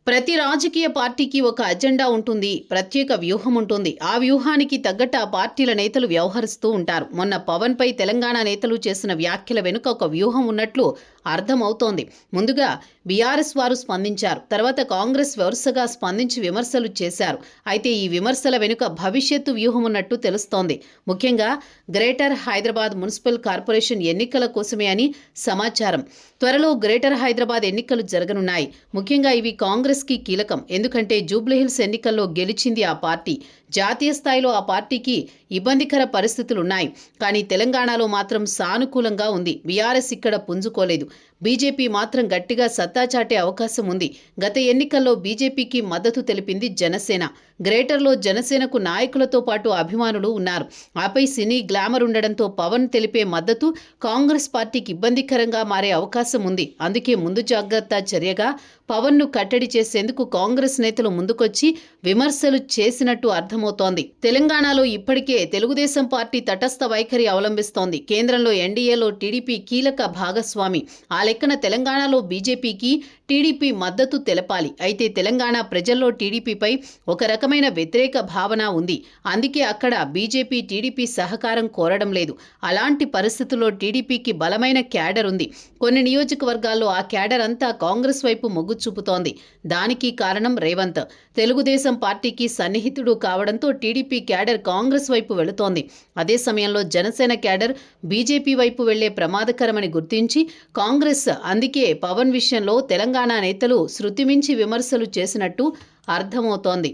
ప్రతి రాజకీయ పార్టీకి ఒక అజెండా ఉంటుంది, ప్రత్యేక వ్యూహం ఉంటుంది. ఆ వ్యూహానికి తగ్గట్టు ఆ పార్టీల నేతలు వ్యవహరిస్తూ ఉంటారు. మొన్న పవన్ పై తెలంగాణ నేతలు చేసిన వ్యాఖ్యల వెనుక ఒక వ్యూహం ఉన్నట్లు అర్థమవుతోంది. ముందుగా బీఆర్ఎస్ వారు స్పందించారు. తర్వాత కాంగ్రెస్ వరుసగా స్పందించి విమర్శలు చేశారు. అయితే ఈ విమర్శల వెనుక భవిష్యత్తు వ్యూహం ఉన్నట్టు తెలుస్తోంది. ముఖ్యంగా గ్రేటర్ హైదరాబాద్ మున్సిపల్ కార్పొరేషన్ ఎన్నికల కోసమే అని సమాచారం. త్వరలో గ్రేటర్ హైదరాబాద్ ఎన్నికలు జరగనున్నాయి. ముఖ్యంగా ఇవి కాంగ్రెస్కి కీలకం. ఎందుకంటే జూబ్లీహిల్స్ ఎన్నికల్లో గెలిచింది ఆ పార్టీ. జాతీయ స్థాయిలో ఆ పార్టీకి ఇబ్బందికర పరిస్థితులున్నాయి. కానీ తెలంగాణలో మాత్రం సానుకూలంగా ఉంది. బీఆర్ఎస్ ఇక్కడ పుంజుకోలేదు. బీజేపీ మాత్రం గట్టిగా సత్తా చాటే అవకాశం ఉంది. గత ఎన్నికల్లో బీజేపీకి మద్దతు తెలిపింది జనసేన. గ్రేటర్లో జనసేనకు నాయకులతో పాటు అభిమానులు ఉన్నారు. ఆపై సినీ గ్లామర్ ఉండడంతో పవన్ తెలిపే మద్దతు కాంగ్రెస్ పార్టీకి ఇబ్బందికరంగా మారే అవకాశం ఉంది. అందుకే ముందు జాగ్రత్త చర్యగా పవన్ను కట్టడి చేసేందుకు కాంగ్రెస్ నేతలు ముందుకొచ్చి విమర్శలు చేసినట్టు అర్థమవుతోంది. తెలంగాణలో ఇప్పటికే తెలుగుదేశం పార్టీ తటస్థ వైఖరి అవలంబిస్తోంది. కేంద్రంలో ఎన్డీఏలో టీడీపీ కీలక భాగస్వామి. ఆ లెక్కన తెలంగాణలో బీజేపీకి టీడీపీ మద్దతు తెలపాలి. అయితే తెలంగాణ ప్రజల్లో టీడీపీపై ఒక రకమైన వ్యతిరేక భావన ఉంది. అందుకే అక్కడ బీజేపీ టీడీపీ సహకారం కోరడం లేదు. అలాంటి పరిస్థితుల్లో టీడీపీకి బలమైన క్యాడర్ ఉంది. కొన్ని నియోజకవర్గాల్లో ఆ క్యాడర్ అంతా కాంగ్రెస్ వైపు మొగ్గు చూపుతోంది. దానికి కారణం రేవంత్. తెలుగుదేశం పార్టీకి సన్నిహితుడు కావడంతో టీడీపీ క్యాడర్ కాంగ్రెస్ వైపు వెళుతోంది. అదే సమయంలో జనసేన క్యాడర్ బీజేపీ వైపు వెళ్లే ప్రమాదకరమని గుర్తించి కాంగ్రెస్ అందుకే పవన్ విషయంలో తెలంగాణ నేతలు శృతిమించి విమర్శలు చేసినట్టు అర్థమవుతోంది.